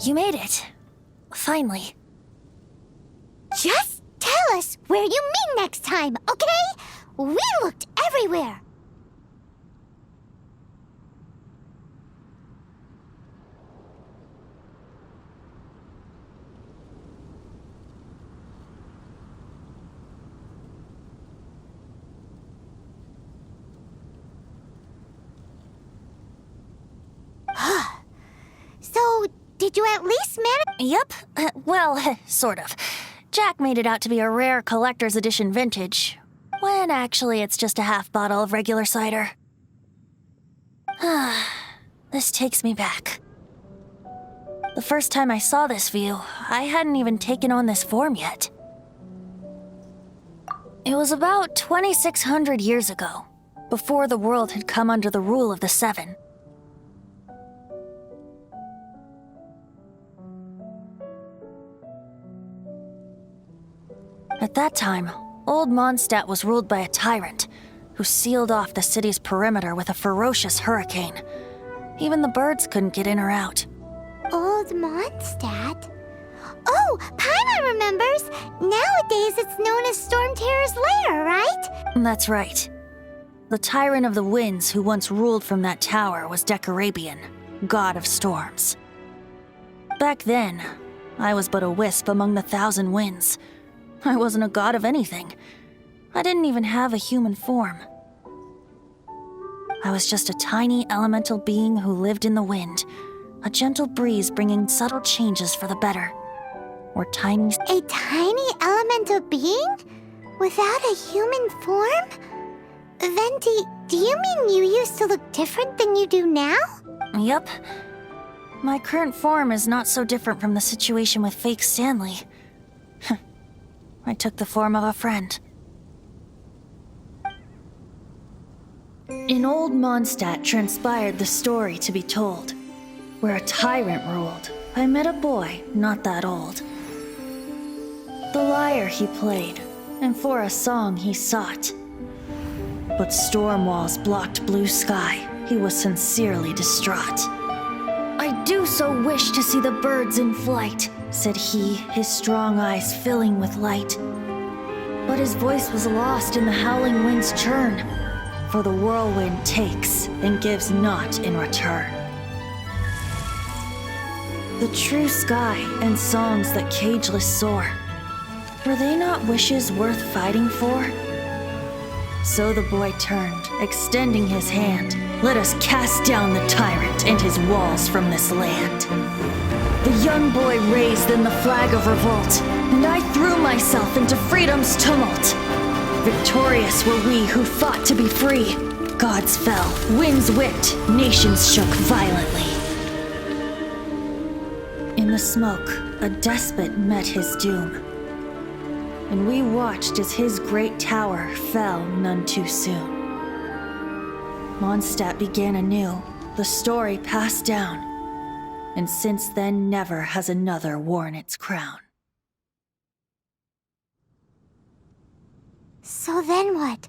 You made it. Finally. Just tell us where you meet next time, okay? We looked everywhere. So, did you at least manage? Yep. Well, sort of. Jack made it out to be a rare collector's edition vintage, when actually it's just a half bottle of regular cider. This takes me back. The first time I saw this view, I hadn't even taken on this form yet. It was about 2,600 years ago, before the world had come under the rule of the Seven. At that time, Old Mondstadt was ruled by a tyrant who sealed off the city's perimeter with a ferocious hurricane. Even the birds couldn't get in or out. Old Mondstadt? Oh, Paimon remembers! Nowadays it's known as Storm Terror's lair, right? That's right. The tyrant of the winds who once ruled from that tower was Decarabian, god of storms. Back then, I was but a wisp among the thousand winds. I wasn't a god of anything. I didn't even have a human form. I was just a tiny elemental being who lived in the wind, a gentle breeze bringing subtle changes for the better. Or tiny... A tiny elemental being? Without a human form? Venti, do you mean you used to look different than you do now? Yep. My current form is not so different from the situation with fake Stanley. I took the form of a friend. In Old Mondstadt transpired the story to be told. Where a tyrant ruled, I met a boy not that old. The lyre he played, and for a song he sought. But storm walls blocked blue sky, he was sincerely distraught. I do so wish to see the birds in flight, said he, his strong eyes filling with light. But his voice was lost in the howling wind's churn, for the whirlwind takes and gives not in return. The true sky and songs that cageless soar, were they not wishes worth fighting for? So the boy turned, extending his hand. Let us cast down the tyrant and his walls from this land. The young boy raised then the flag of revolt, and I threw myself into freedom's tumult. Victorious were we who fought to be free. Gods fell, winds whipped, nations shook violently. In the smoke, a despot met his doom, and we watched as his great tower fell none too soon. Mondstadt began anew, the story passed down, and since then never has another worn its crown. So then what?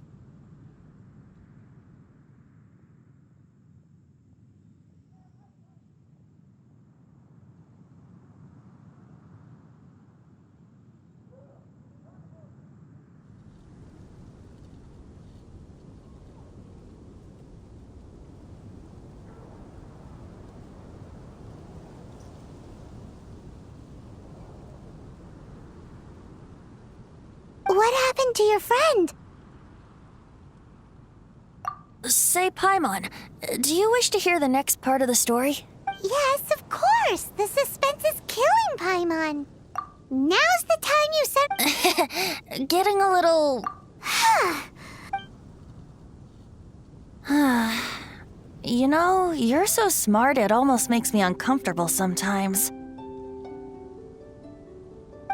What happened to your friend? Say, Paimon, do you wish to hear the next part of the story? Yes, of course. The suspense is killing, Paimon. Now's the time you said... Getting a little... You know, you're so smart it almost makes me uncomfortable sometimes.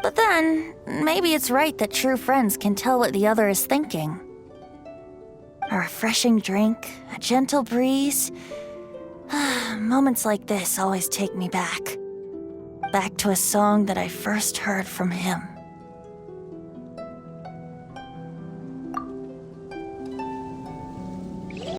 But then, maybe it's right that true friends can tell what the other is thinking. A refreshing drink, a gentle breeze. Moments like this always take me back. Back to a song that I first heard from him.